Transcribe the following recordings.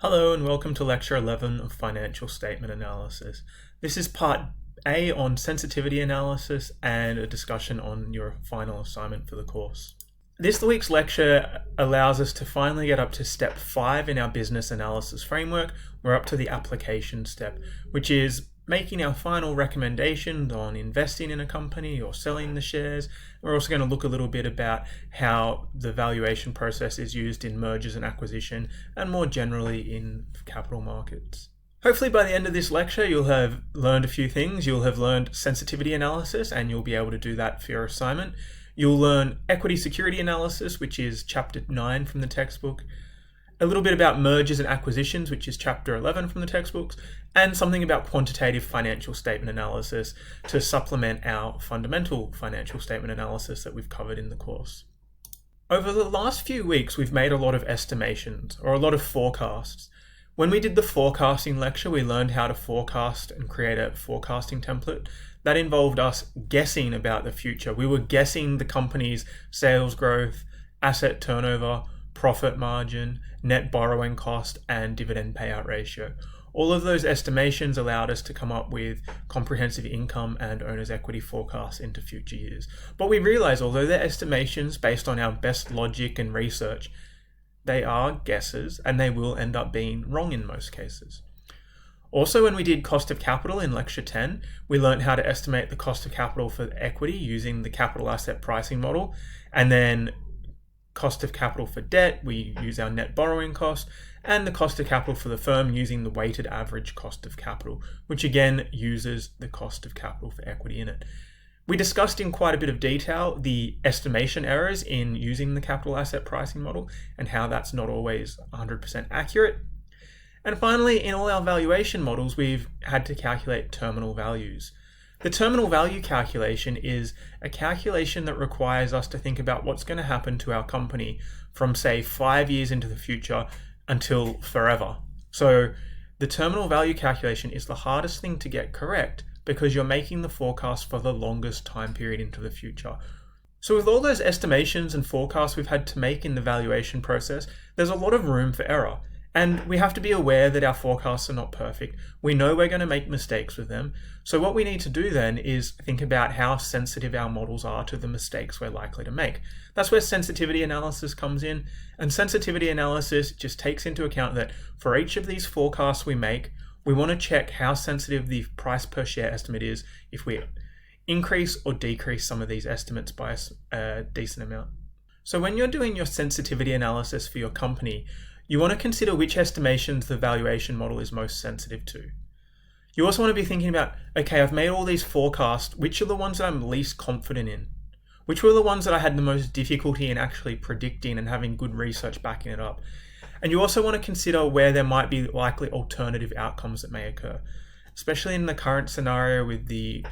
Hello and welcome to Lecture 11 of Financial Statement Analysis. This is part A on sensitivity analysis and a discussion on your final assignment for the course. This week's lecture allows us to finally get up to step 5 in our business analysis framework. We're up to the application step, which is making our final recommendations on investing in a company or selling the shares. We're also going to look a little bit about how the valuation process is used in mergers and acquisition and more generally in capital markets. Hopefully by the end of this lecture you'll have learned a few things. You'll have learned sensitivity analysis and you'll be able to do that for your assignment. You'll learn equity security analysis, which is chapter 9 from the textbook, a little bit about mergers and acquisitions, which is chapter 11 from the textbooks, and something about quantitative financial statement analysis to supplement our fundamental financial statement analysis that we've covered in the course. Over the last few weeks, we've made a lot of estimations or a lot of forecasts. When we did the forecasting lecture, we learned how to forecast and create a forecasting template. That involved us guessing about the future. We were guessing the company's sales growth, asset turnover, profit margin, net borrowing cost, and dividend payout ratio. All of those estimations allowed us to come up with comprehensive income and owner's equity forecasts into future years. But we realized, although they're estimations based on our best logic and research, they are guesses and they will end up being wrong in most cases. Also, when we did cost of capital in lecture 10, we learned how to estimate the cost of capital for equity using the capital asset pricing model, and then cost of capital for debt, we use our net borrowing cost, and the cost of capital for the firm using the weighted average cost of capital, which again uses the cost of capital for equity in it. We discussed in quite a bit of detail the estimation errors in using the capital asset pricing model and how that's not always 100% accurate. And finally, in all our valuation models, we've had to calculate terminal values. The terminal value calculation is a calculation that requires us to think about what's going to happen to our company from, say, 5 years into the future until forever. So the terminal value calculation is the hardest thing to get correct because you're making the forecast for the longest time period into the future. So with all those estimations and forecasts we've had to make in the valuation process, there's a lot of room for error. And we have to be aware that our forecasts are not perfect. We know we're going to make mistakes with them. So what we need to do then is think about how sensitive our models are to the mistakes we're likely to make. That's where sensitivity analysis comes in. And sensitivity analysis just takes into account that for each of these forecasts we make, we want to check how sensitive the price per share estimate is if we increase or decrease some of these estimates by a decent amount. So when you're doing your sensitivity analysis for your company, you want to consider which estimations the valuation model is most sensitive to. You also want to be thinking about, okay, I've made all these forecasts, which are the ones that I'm least confident in? Which were the ones that I had the most difficulty in actually predicting and having good research backing it up? And you also want to consider where there might be likely alternative outcomes that may occur, especially in the current scenario with the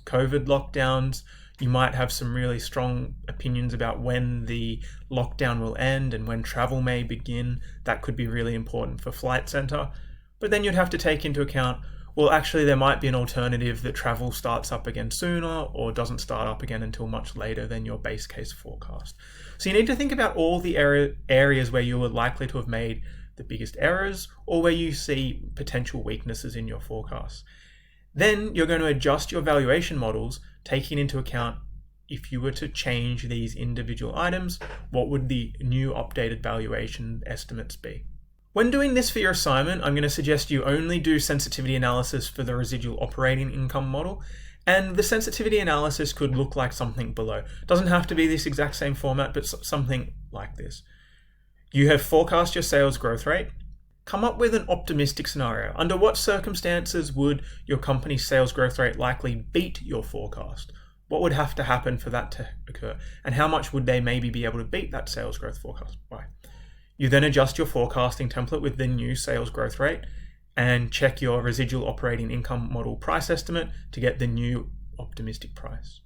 COVID lockdowns. You might have some really strong opinions about when the lockdown will end and when travel may begin. That could be really important for Flight Centre. But then you'd have to take into account, well, actually there might be an alternative that travel starts up again sooner or doesn't start up again until much later than your base case forecast. So you need to think about all the areas where you are likely to have made the biggest errors or where you see potential weaknesses in your forecast. Then you're going to adjust your valuation models, taking into account if you were to change these individual items, what would the new updated valuation estimates be? When doing this for your assignment, I'm going to suggest you only do sensitivity analysis for the residual operating income model, and the sensitivity analysis could look like something below. It doesn't have to be this exact same format, but something like this. You have forecast your sales growth rate. Come up with an optimistic scenario. Under what circumstances would your company's sales growth rate likely beat your forecast? What would have to happen for that to occur? And how much would they maybe be able to beat that sales growth forecast by? You then adjust your forecasting template with the new sales growth rate and check your residual operating income model price estimate to get the new optimistic price.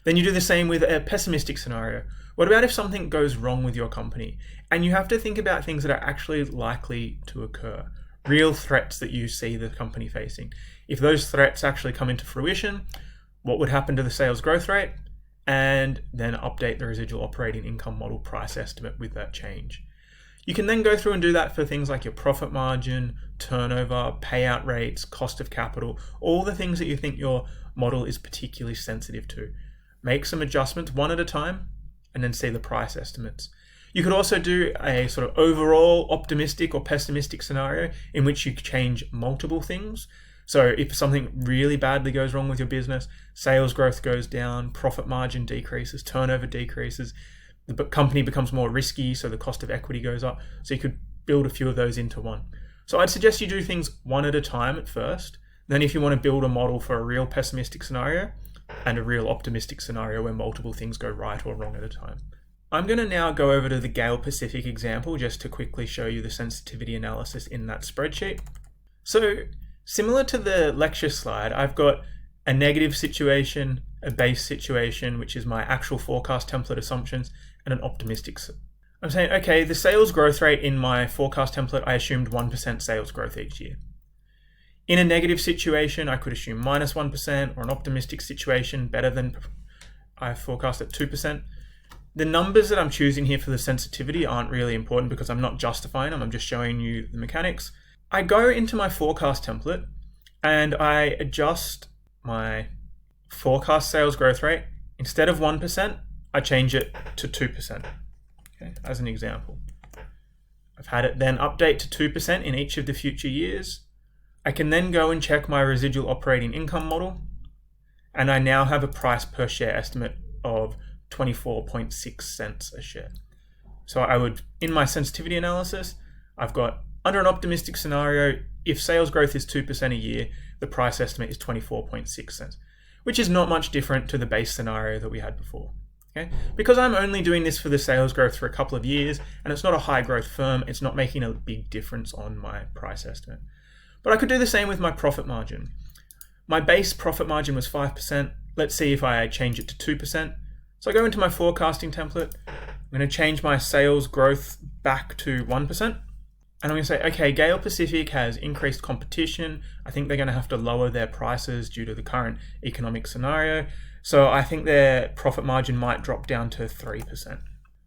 Then you do the same with a pessimistic scenario. What about if something goes wrong with your company? And you have to think about things that are actually likely to occur, real threats that you see the company facing. If those threats actually come into fruition, what would happen to the sales growth rate? And then update the residual operating income model price estimate with that change. You can then go through and do that for things like your profit margin, turnover, payout rates, cost of capital, all the things that you think your model is particularly sensitive to. Make some adjustments one at a time and then see the price estimates. You could also do a sort of overall optimistic or pessimistic scenario in which you change multiple things. So if something really badly goes wrong with your business, sales growth goes down, profit margin decreases, turnover decreases, the company becomes more risky, so the cost of equity goes up. So you could build a few of those into one. So I'd suggest you do things one at a time at first. Then if you want to build a model for a real pessimistic scenario and a real optimistic scenario where multiple things go right or wrong at a time. I'm going to now go over to the Gale Pacific example just to quickly show you the sensitivity analysis in that spreadsheet. So similar to the lecture slide, I've got a negative situation, a base situation, which is my actual forecast template assumptions, and an optimistic. I'm saying, okay, the sales growth rate in my forecast template, I assumed 1% sales growth each year. In a negative situation, I could assume minus 1%, or an optimistic situation, better than I forecast at 2%. The numbers that I'm choosing here for the sensitivity aren't really important because I'm not justifying them, I'm just showing you the mechanics. I go into my forecast template and I adjust my forecast sales growth rate. Instead of 1%, I change it to 2%, okay, as an example. I've had it then update to 2% in each of the future years. I can then go and check my residual operating income model, and I now have a price per share estimate of 24.6 cents a share. So I would, in my sensitivity analysis, I've got under an optimistic scenario, if sales growth is 2% a year, the price estimate is 24.6 cents, which is not much different to the base scenario that we had before. Okay? Because I'm only doing this for the sales growth for a couple of years, and it's not a high growth firm, it's not making a big difference on my price estimate. But I could do the same with my profit margin. My base profit margin was 5%. Let's see if I change it to 2%. So I go into my forecasting template. I'm going to change my sales growth back to 1%. And I'm going to say, okay, Gale Pacific has increased competition. I think they're going to have to lower their prices due to the current economic scenario. So I think their profit margin might drop down to 3%.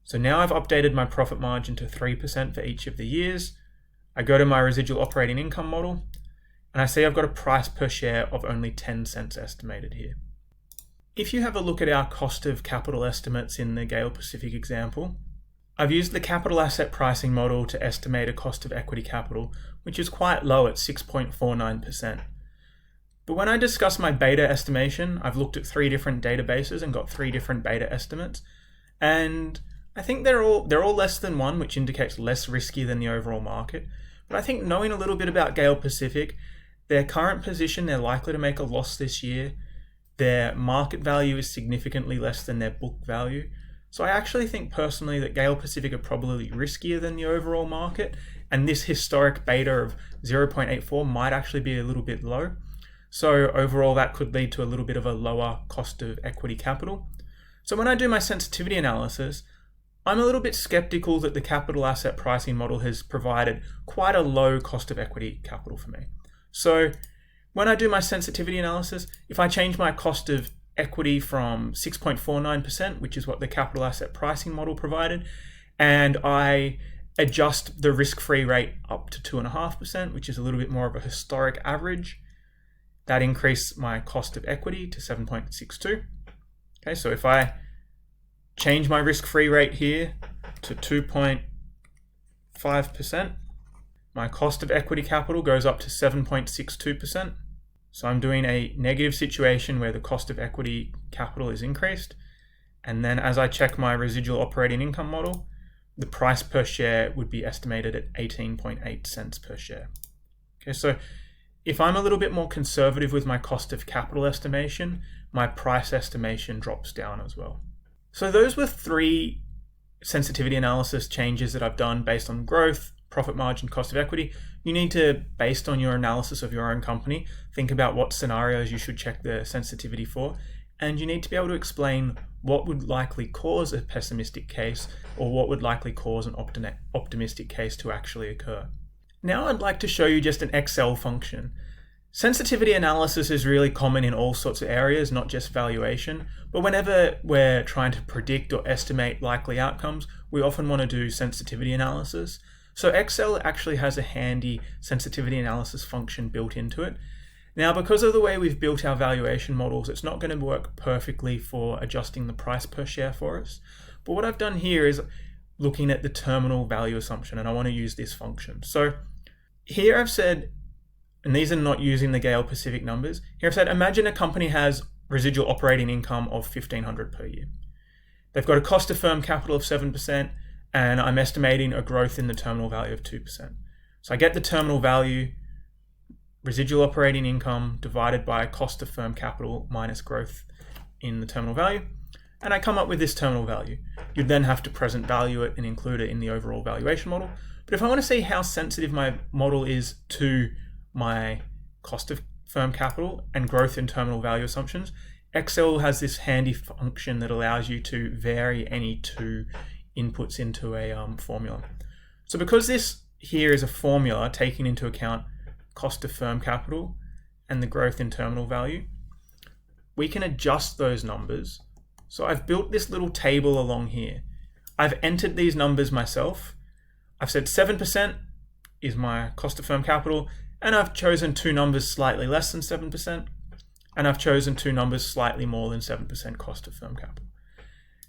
So now I've updated my profit margin to 3% for each of the years. I go to my residual operating income model, and I see I've got a price per share of only 10 cents estimated here. If you have a look at our cost of capital estimates in the Gale Pacific example, I've used the capital asset pricing model to estimate a cost of equity capital, which is quite low at 6.49%. But when I discuss my beta estimation, I've looked at 3 different databases and got 3 different beta estimates. And I think they're all less than 1, which indicates less risky than the overall market. But I think knowing a little bit about Gale Pacific, their current position, they're likely to make a loss this year. Their market value is significantly less than their book value. So I actually think personally that Gale Pacific are probably riskier than the overall market, and this historic beta of 0.84 might actually be a little bit low. So overall that could lead to a little bit of a lower cost of equity capital. So when I do my sensitivity analysis, I'm a little bit skeptical that the capital asset pricing model has provided quite a low cost of equity capital for me. So when I do my sensitivity analysis, if I change my cost of equity from 6.49%, which is what the capital asset pricing model provided, and I adjust the risk-free rate up to 2.5%, which is a little bit more of a historic average, that increased my cost of equity to 7.62. Okay, so if I change my risk-free rate here to 2.5%, my cost of equity capital goes up to 7.62%. So I'm doing a negative situation where the cost of equity capital is increased. And then as I check my residual operating income model, the price per share would be estimated at 18.8 cents per share. Okay, so if I'm a little bit more conservative with my cost of capital estimation, my price estimation drops down as well. So those were 3 sensitivity analysis changes that I've done based on growth, profit margin, cost of equity. You need to, based on your analysis of your own company, think about what scenarios you should check the sensitivity for, and you need to be able to explain what would likely cause a pessimistic case or what would likely cause an optimistic case to actually occur. Now I'd like to show you just an Excel function. Sensitivity analysis is really common in all sorts of areas, not just valuation, but whenever we're trying to predict or estimate likely outcomes, we often want to do sensitivity analysis. So Excel actually has a handy sensitivity analysis function built into it. Now, because of the way we've built our valuation models, it's not going to work perfectly for adjusting the price per share for us. But what I've done here is looking at the terminal value assumption, and I want to use this function. So here I've said, and these are not using the Gale Pacific numbers. Here I've said, imagine a company has residual operating income of $1,500 per year. They've got a cost of firm capital of 7%, and I'm estimating a growth in the terminal value of 2%. So I get the terminal value, residual operating income divided by cost of firm capital minus growth in the terminal value, and I come up with this terminal value. You'd then have to present value it and include it in the overall valuation model. But if I want to see how sensitive my model is to my cost of firm capital and growth in terminal value assumptions, Excel has this handy function that allows you to vary any two inputs into a formula. So because this here is a formula taking into account cost of firm capital and the growth in terminal value, we can adjust those numbers. So I've built this little table along here. I've entered these numbers myself. I've said 7% is my cost of firm capital, and I've chosen two numbers slightly less than 7%, and I've chosen two numbers slightly more than 7% cost of firm capital.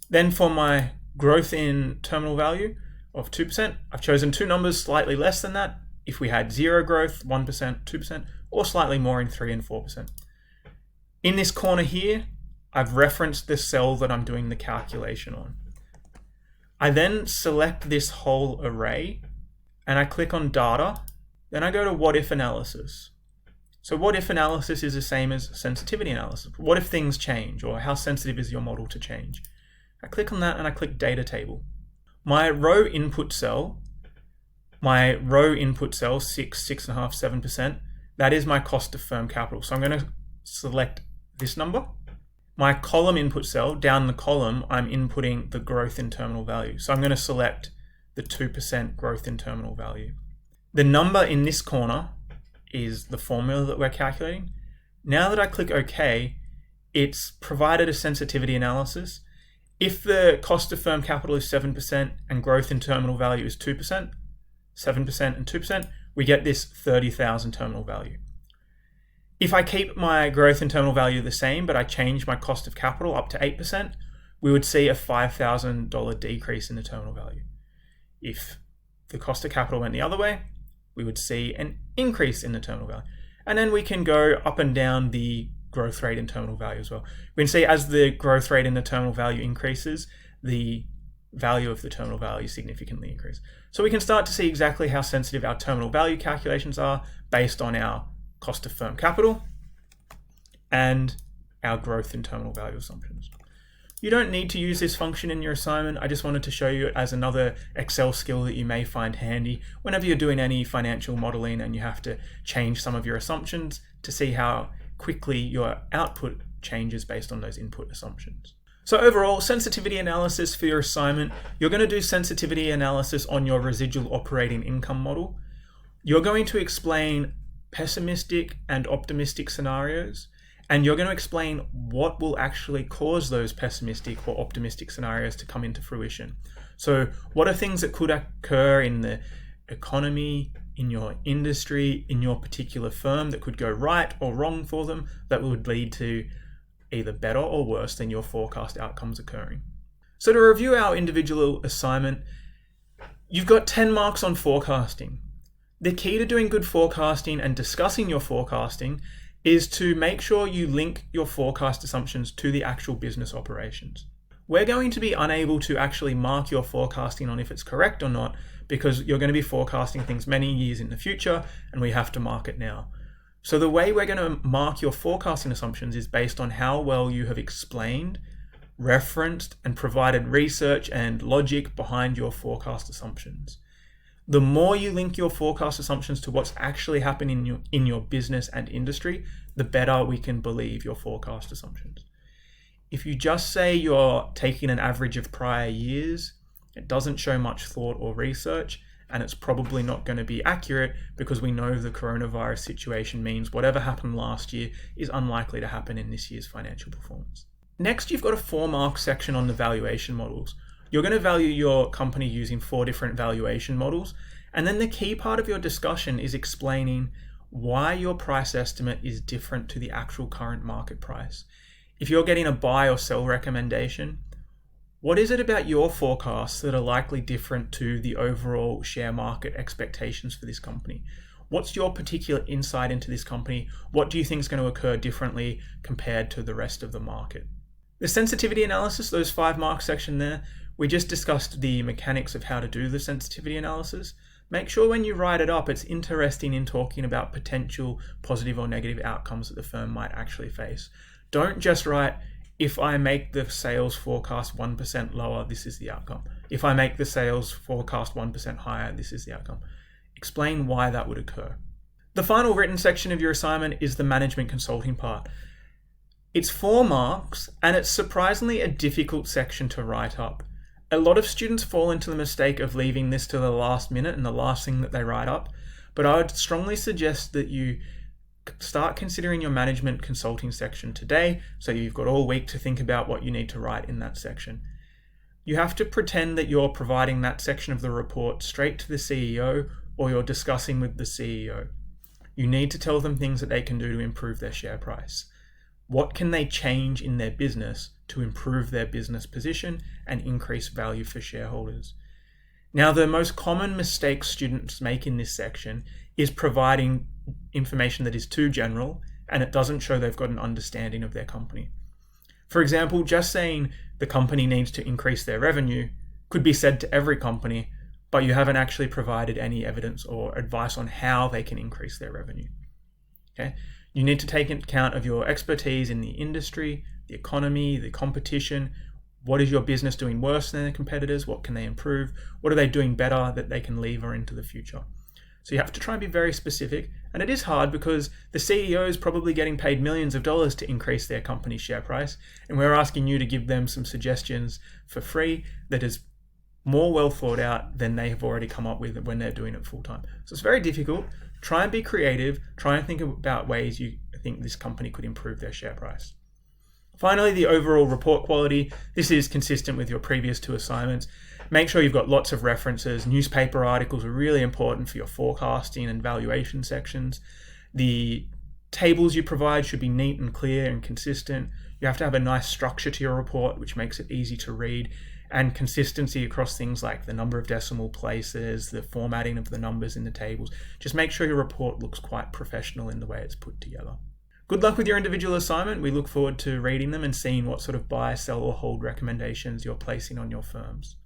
Then for my growth in terminal value of 2%, I've chosen two numbers slightly less than that if we had zero growth, 1%, 2%, or slightly more in 3 and 4%. In this corner here, I've referenced the cell that I'm doing the calculation on. I then select this whole array and I click on data. Then I go to what if analysis. So what if analysis is the same as sensitivity analysis. What if things change, or how sensitive is your model to change? I click on that and I click data table. My row input cell 6, 6.5, 7%, that is my cost of firm capital. So I'm going to select this number. My column input cell, down the column, I'm inputting the growth in terminal value. So I'm going to select the 2% growth in terminal value. The number in this corner is the formula that we're calculating. Now that I click OK, it's provided a sensitivity analysis. If the cost of firm capital is 7% and growth in terminal value is 2%, 7% and 2%, we get this 30,000 terminal value. If I keep my growth in terminal value the same, but I change my cost of capital up to 8%, we would see a $5,000 decrease in the terminal value. If the cost of capital went the other way, we would see an increase in the terminal value. And then we can go up and down the growth rate in terminal value as well. We can see as the growth rate in the terminal value increases, the value of the terminal value significantly increases. So we can start to see exactly how sensitive our terminal value calculations are based on our cost of firm capital and our growth in terminal value assumptions. You don't need to use this function in your assignment. I just wanted to show you it as another Excel skill that you may find handy whenever you're doing any financial modeling and you have to change some of your assumptions to see how quickly your output changes based on those input assumptions. So overall, sensitivity analysis for your assignment, you're going to do sensitivity analysis on your residual operating income model. You're going to explain pessimistic and optimistic scenarios, and you're going to explain what will actually cause those pessimistic or optimistic scenarios to come into fruition. So what are things that could occur in the economy, in your industry, in your particular firm that could go right or wrong for them that would lead to either better or worse than your forecast outcomes occurring. So to review our individual assignment, you've got 10 marks on forecasting. The key to doing good forecasting and discussing your forecasting is to make sure you link your forecast assumptions to the actual business operations. We're going to be unable to actually mark your forecasting on if it's correct or not because you're going to be forecasting things many years in the future and we have to mark it now. So the way we're going to mark your forecasting assumptions is based on how well you have explained, referenced, and provided research and logic behind your forecast assumptions. The more you link your forecast assumptions to what's actually happening in your business and industry, the better we can believe your forecast assumptions. If you just say you're taking an average of prior years, it doesn't show much thought or research, and it's probably not going to be accurate because we know the coronavirus situation means whatever happened last year is unlikely to happen in this year's financial performance. Next, you've got a 4-mark section on the valuation models. You're going to value your company using 4 different valuation models, and then the key part of your discussion is explaining why your price estimate is different to the actual current market price. If you're getting a buy or sell recommendation, what is it about your forecasts that are likely different to the overall share market expectations for this company? What's your particular insight into this company? What do you think is going to occur differently compared to the rest of the market? The sensitivity analysis, those 5-mark section there, we just discussed the mechanics of how to do the sensitivity analysis. Make sure when you write it up, it's interesting in talking about potential positive or negative outcomes that the firm might actually face. Don't just write, if I make the sales forecast 1% lower, this is the outcome. If I make the sales forecast 1% higher, this is the outcome. Explain why that would occur. The final written section of your assignment is the management consulting part. It's 4 marks, and it's surprisingly a difficult section to write up. A lot of students fall into the mistake of leaving this to the last minute and the last thing that they write up, but I would strongly suggest that you start considering your management consulting section today, so you've got all week to think about what you need to write in that section. You have to pretend that you're providing that section of the report straight to the CEO, or you're discussing with the CEO. You need to tell them things that they can do to improve their share price. What can they change in their business to improve their business position and increase value for shareholders? Now, the most common mistake students make in this section is providing information that is too general and it doesn't show they've got an understanding of their company. For example, just saying the company needs to increase their revenue could be said to every company, but you haven't actually provided any evidence or advice on how they can increase their revenue. Okay? You need to take into account of your expertise in the industry, the economy, the competition. What is your business doing worse than their competitors? What can they improve? What are they doing better that they can lever into the future? So you have to try and be very specific. And it is hard because the CEO is probably getting paid millions of dollars to increase their company's share price. And we're asking you to give them some suggestions for free that is more well thought out than they have already come up with when they're doing it full time. So it's very difficult. Try and be creative. Try and think about ways you think this company could improve their share price. Finally, the overall report quality. This is consistent with your previous 2 assignments. Make sure you've got lots of references. Newspaper articles are really important for your forecasting and valuation sections. The tables you provide should be neat and clear and consistent. You have to have a nice structure to your report, which makes it easy to read, and consistency across things like the number of decimal places, the formatting of the numbers in the tables. Just make sure your report looks quite professional in the way it's put together. Good luck with your individual assignment. We look forward to reading them and seeing what sort of buy, sell, or hold recommendations you're placing on your firms.